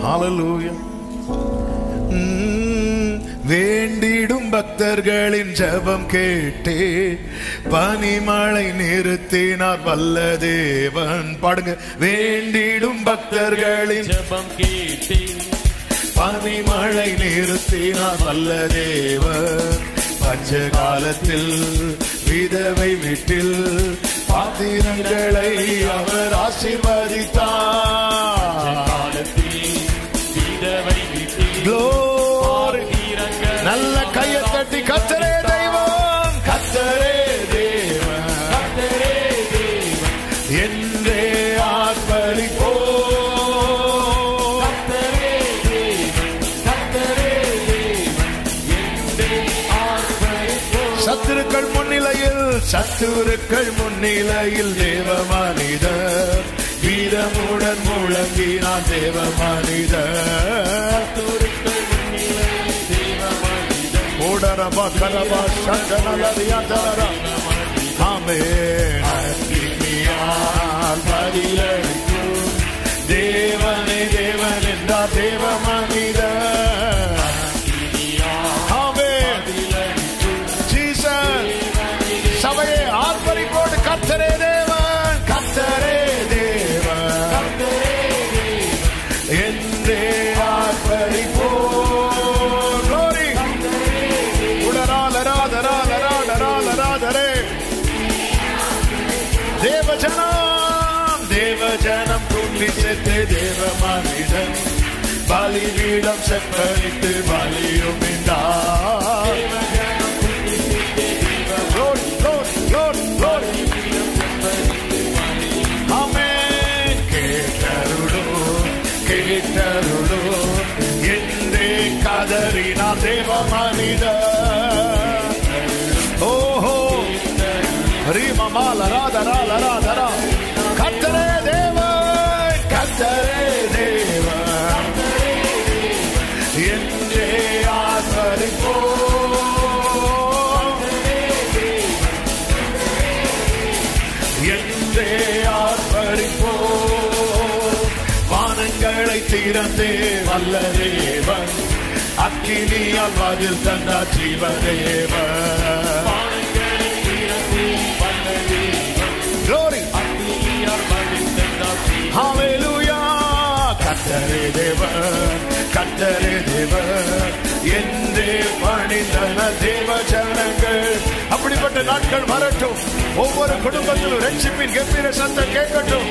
ஹல்லேலூயா. வேண்டிடும் பக்தர்களின் ஜெபம் கேட்டே பனிமழை நிறுத்தினார் வல்ல தேவன். பாடுங்க. வேண்டிடும் பக்தர்களின் ஜெபம் கேட்டே பனிமழை நிறுத்தினார் வல்ல தேவன். பஞ்ச காலத்தில் விதவை வீட்டில் பாத்திரங்களை அவர் ஆசீர்வதித்தார். விதவை வீட்டில் நல்ல கையை தட்டி கர்த்தரே தெய்வம், கர்த்தரே தேவன், கர்த்தரே தேவன் என்றே ஆர்ப்பரிப்போம். கர்த்தரே தேவன், கர்த்தரே தேவன் என்றே ஆர்ப்பரிப்போம். சத்துருக்கள் முன்னிலையில் தேவ மனிதர் வீரமுடன் முழங்கினான். தேவ மனிதர் ஓடரபா கரபா சங்கனலரியாதரா. ஆமென். பதிலளிக்கும் தேவனே தேவன் என்றார் தேவ மனிதர். ஆமென். ஜீசஸ். சபையே ஆர்ப்பரிப்போடு கர்த்தரே தேவன், கர்த்தரே தேவன், கர்த்தரே தேவன் என்றே ஆர்ப்பரிப்போம். தேவஜனம் கூட்டி சேர்த்து தேவ மனிதன் பலிபீடம் செப்பரித்து பலியும் கேட்டருளோ என்றே கதறினார் தேவ மனிதன். ஓஹோ ரீமமாலராதரா. கர்த்தரே தேவன், கர்த்தரே தேவன் என்றே ஆர்ப்பரிப்போம். என்றே ஆர்ப்பரிப்போம். வானங்களை திறந்தே வல்ல தேவன் அக்கினியால் பதில் தந்தார் ஜீவதேவன். ஹல்லேலூயா. கர்த்தரே தேவன், கர்த்தரே தேவன் என்றே பணிந்தன தேவ ஜனங்கள். அப்படிப்பட்ட நாட்கள் வரட்டும். ஒவ்வொரு குடும்பத்திலும் ரட்சிப்பின் கம்பீர சத்தம் கேட்கட்டும்.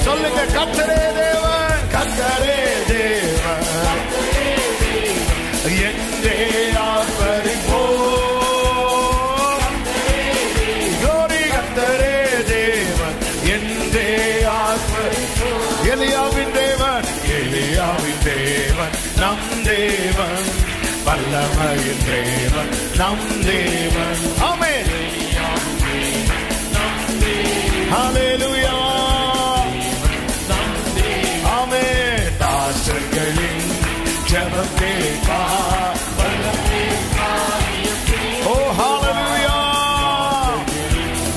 சொல்லுங்க. கர்த்தரே தேவன், கர்த்தரே தேவன் என்றே ஆர்ப்பரிப்போம். எலியாவின் தேவன், எலியாவின் தேவன் நம் தேவன், வல்லமையின் தேவன் நம் தேவன். ஆமென். ஹல்லேலூயா. ஆமென். தாசர்களின் ஜெபம் கேட்பார். ஓ ஹல்லேலூயா.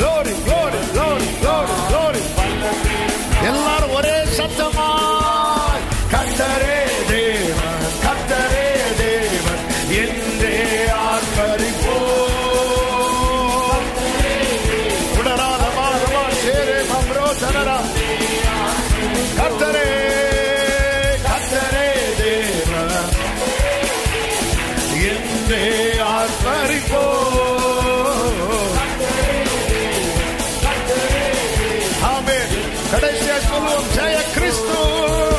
glory glory glory glory glory. எல்லாரும் ஒரே சத்தமாய் கர்த்தரே தேவன், கர்த்தரே தேவன் என்றே ஆர்ப்பரிப்போம். உடராதமாதமா சேரே மம்ரோ தனரா. கர்த்தரே, கர்த்தரே தேவன் என்றே ஆர்ப்பரிப்போம்.